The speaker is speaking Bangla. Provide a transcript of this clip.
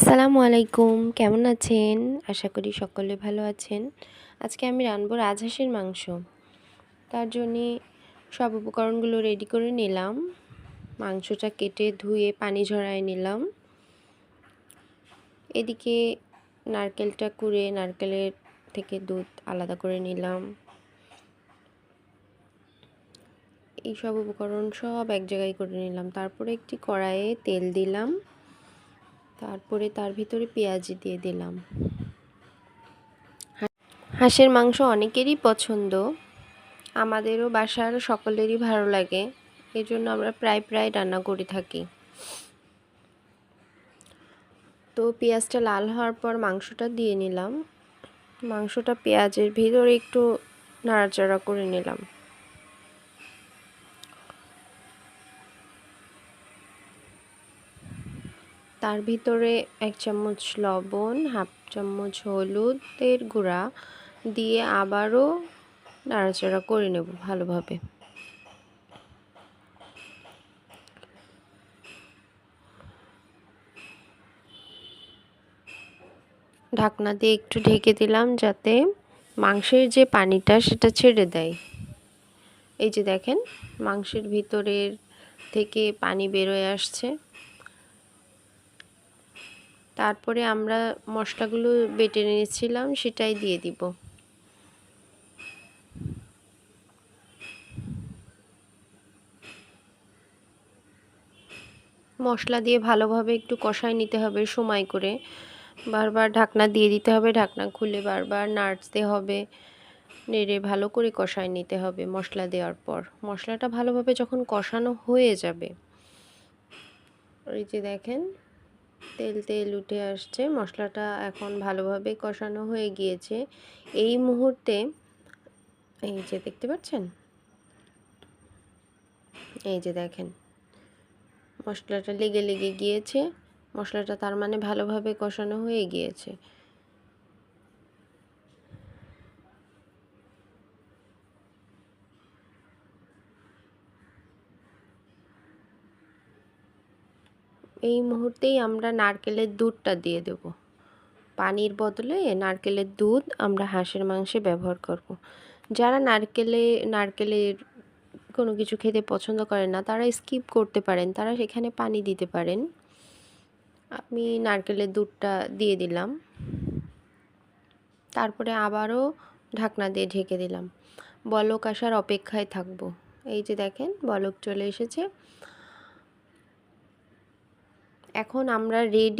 আসসালামু আলাইকুম, কেমন আছেন? আশা করি সকলে ভালো আছেন। আজকে আমি রান্নাবো রাজহাঁসের মাংস। তার জন্যে সব উপকরণগুলো রেডি করে নিলাম। মাংসটা কেটে ধুয়ে পানি ঝরায় নিলাম। এদিকে নারকেলটা কুড়ে নারকেলের থেকে দুধ আলাদা করে নিলাম। এই সব উপকরণ সব এক জায়গায় করে নিলাম। তারপরে একটি কড়াইয়ে তেল দিলাম। তারপরে তার ভিতরে পেঁয়াজ দিয়ে দিলাম। হাঁসের মাংস অনেকেরই পছন্দ, আমাদেরও বাসার সকলেরই ভালো লাগে, এই জন্য আমরা প্রায় রান্না করে থাকি। তো পেঁয়াজটা লাল হওয়ার পর মাংসটা দিয়ে নিলাম। মাংসটা পেঁয়াজের ভিতরে একটু নাড়াচাড়া করে নিলাম। তার ভিতরে 1 চামচ লবণ, হাফ চামচ হলুদের গুঁড়া দিয়ে আবারও নাড়াচাড়া করে নেব ভালোভাবে। ঢাকনা দিয়ে একটু ঢেকে দিলাম যাতে মাংসের যে পানিটা সেটা ছেড়ে দেয়। এই যে দেখেন, মাংসের ভিতরের থেকে পানি বেরোয় আসছে। তারপরে আমরা মশলাগুলো বেটে নিয়েছিলাম সেটাই দিয়ে দিব। মশলা দিয়ে ভালোভাবে একটু কষায় নিতে হবে সময় করে। বারবার ঢাকনা দিয়ে দিতে হবে, ঢাকনা খুলে বারবার নাড়তে হবে, নেড়ে ভালো করে কষায় নিতে হবে। মশলা দেওয়ার পর মশলাটা ভালোভাবে যখন কষানো হয়ে যাবে, এই যে দেখেন তেল উঠে আসছে, মশলাটা এখন ভালোভাবে কষানো হয়ে গিয়েছে। এই মুহূর্তে এই যে দেখতে পাচ্ছেন, এই যে দেখেন মশলাটা লেগে গিয়েছে। মশলাটা তার মানে ভালোভাবে কষানো হয়ে গিয়েছে। এই মুহূর্তেই আমরা নারকেলের দুধটা দিয়ে দেব। পানির বদলে নারকেলের দুধ আমরা হাঁসের মাংসে ব্যবহার করব। যারা নারকেলের কোনো কিছু খেতে পছন্দ করেন না, তারা স্কিপ করতে পারেন, তারা সেখানে পানি দিতে পারেন। আমি নারকেলের দুধটা দিয়ে দিলাম। তারপরে আবারও ঢাকনা দিয়ে ঢেকে দিলাম। বলক আসার অপেক্ষায় থাকব। এই যে দেখেন বলক চলে এসেছে। এখন আমরা রেডি